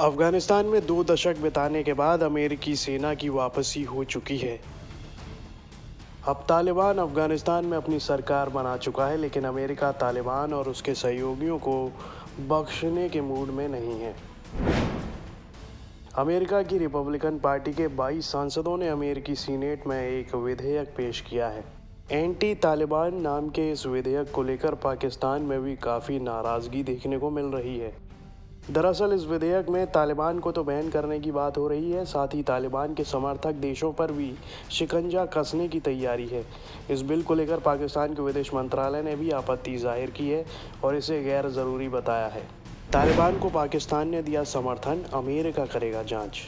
अफगानिस्तान में 2 दशक बिताने के बाद अमेरिकी सेना की वापसी हो चुकी है। अब तालिबान अफगानिस्तान में अपनी सरकार बना चुका है, लेकिन अमेरिका तालिबान और उसके सहयोगियों को बख्शने के मूड में नहीं है। अमेरिका की रिपब्लिकन पार्टी के 22 सांसदों ने अमेरिकी सीनेट में एक विधेयक पेश किया है। एंटी तालिबान नाम के इस विधेयक को लेकर पाकिस्तान में भी काफ़ी नाराज़गी देखने को मिल रही है। दरअसल इस विधेयक में तालिबान को तो बैन करने की बात हो रही है, साथ ही तालिबान के समर्थक देशों पर भी शिकंजा कसने की तैयारी है। इस बिल को लेकर पाकिस्तान के विदेश मंत्रालय ने भी आपत्ति जाहिर की है और इसे गैर ज़रूरी बताया है। तालिबान को पाकिस्तान ने दिया समर्थन, अमेरिका करेगा जांच।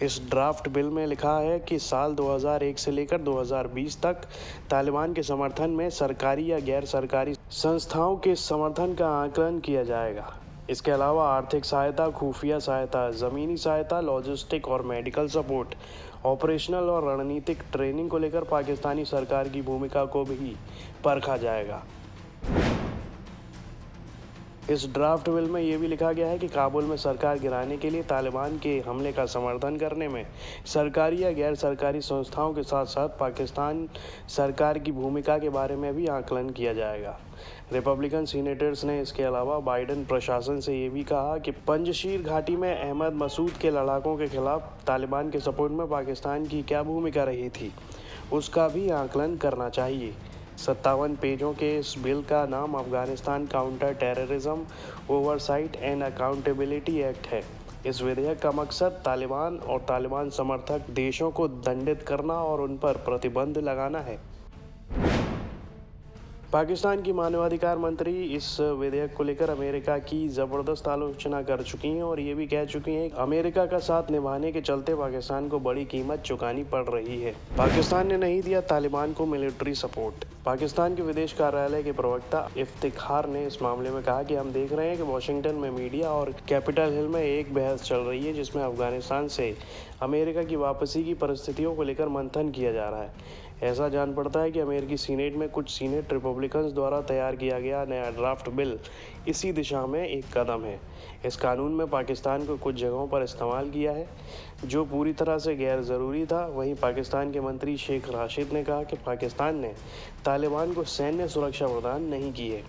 इस ड्राफ्ट बिल में लिखा है कि साल 2001 से लेकर 2020 तक तालिबान के समर्थन में सरकारी या गैर सरकारी संस्थाओं के समर्थन का आकलन किया जाएगा। इसके अलावा आर्थिक सहायता, खुफिया सहायता, ज़मीनी सहायता, लॉजिस्टिक और मेडिकल सपोर्ट, ऑपरेशनल और रणनीतिक ट्रेनिंग को लेकर पाकिस्तानी सरकार की भूमिका को भी परखा जाएगा। इस ड्राफ्ट बिल में ये भी लिखा गया है कि काबुल में सरकार गिराने के लिए तालिबान के हमले का समर्थन करने में सरकारी या गैर सरकारी संस्थाओं के साथ साथ पाकिस्तान सरकार की भूमिका के बारे में भी आकलन किया जाएगा। रिपब्लिकन सीनेटर्स ने इसके अलावा बाइडेन प्रशासन से ये भी कहा कि पंजशीर घाटी में अहमद मसूद के लड़ाकों के खिलाफ तालिबान के सपोर्ट में पाकिस्तान की क्या भूमिका रही थी, उसका भी आकलन करना चाहिए। 57 पेजों के इस बिल का नाम Afghanistan counter terrorism oversight and accountability act है। इस विधेयक का मकसद तालिबान और तालिबान समर्थक देशों को दंडित करना और उन पर प्रतिबंध लगाना है। पाकिस्तान की मानवाधिकार मंत्री इस विधेयक को लेकर अमेरिका की ज़बरदस्त आलोचना कर चुकी हैं और ये भी कह चुकी हैं कि अमेरिका का साथ निभाने के चलते पाकिस्तान को बड़ी कीमत चुकानी पड़ रही है। पाकिस्तान ने नहीं दिया तालिबान को मिलिट्री सपोर्ट। पाकिस्तान के विदेश कार्यालय के प्रवक्ता इफ्तिखार ने इस मामले में कहा कि हम देख रहे हैं कि वॉशिंगटन में मीडिया और कैपिटल हिल में एक बहस चल रही है जिसमें अफगानिस्तान से अमेरिका की वापसी की परिस्थितियों को लेकर मंथन किया जा रहा है। ऐसा जान पड़ता है कि अमेरिकी सीनेट में कुछ सीनेट रिपब्लिकन्स द्वारा तैयार किया गया नया ड्राफ्ट बिल इसी दिशा में एक कदम है। इस कानून में पाकिस्तान को कुछ जगहों पर इस्तेमाल किया है जो पूरी तरह से गैर ज़रूरी था। वहीं पाकिस्तान के मंत्री शेख राशिद ने कहा कि पाकिस्तान ने तालिबान को सैन्य सुरक्षा प्रदान नहीं की है।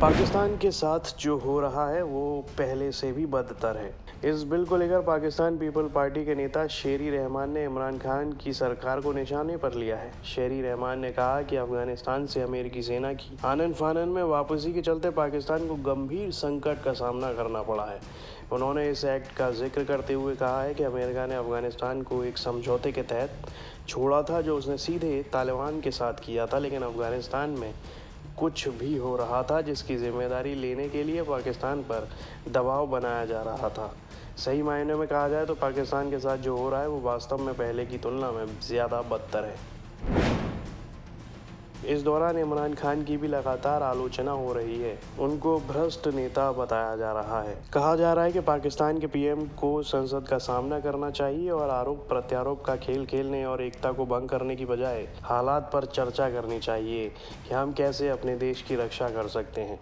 पाकिस्तान के साथ जो हो रहा है वो पहले से भी बदतर है। इस बिल को लेकर पाकिस्तान पीपल पार्टी के नेता शेरी रहमान ने इमरान खान की सरकार को निशाने पर लिया है। शेरी रहमान ने कहा कि अफगानिस्तान से अमेरिकी सेना की आनन फानन में वापसी के चलते पाकिस्तान को गंभीर संकट का सामना करना पड़ा है। उन्होंने इस एक्ट का जिक्र करते हुए कहा है कि अमेरिका ने अफगानिस्तान को एक समझौते के तहत छोड़ा था जो उसने सीधे तालिबान के साथ किया था, लेकिन अफगानिस्तान में कुछ भी हो रहा था जिसकी जिम्मेदारी लेने के लिए पाकिस्तान पर दबाव बनाया जा रहा था। सही मायने में कहा जाए तो पाकिस्तान के साथ जो हो रहा है वो वास्तव में पहले की तुलना में ज़्यादा बदतर है। इस दौरान इमरान खान की भी लगातार आलोचना हो रही है। उनको भ्रष्ट नेता बताया जा रहा है। कहा जा रहा है कि पाकिस्तान के पीएम को संसद का सामना करना चाहिए और आरोप प्रत्यारोप का खेल खेलने और एकता को भंग करने की बजाय हालात पर चर्चा करनी चाहिए कि हम कैसे अपने देश की रक्षा कर सकते हैं।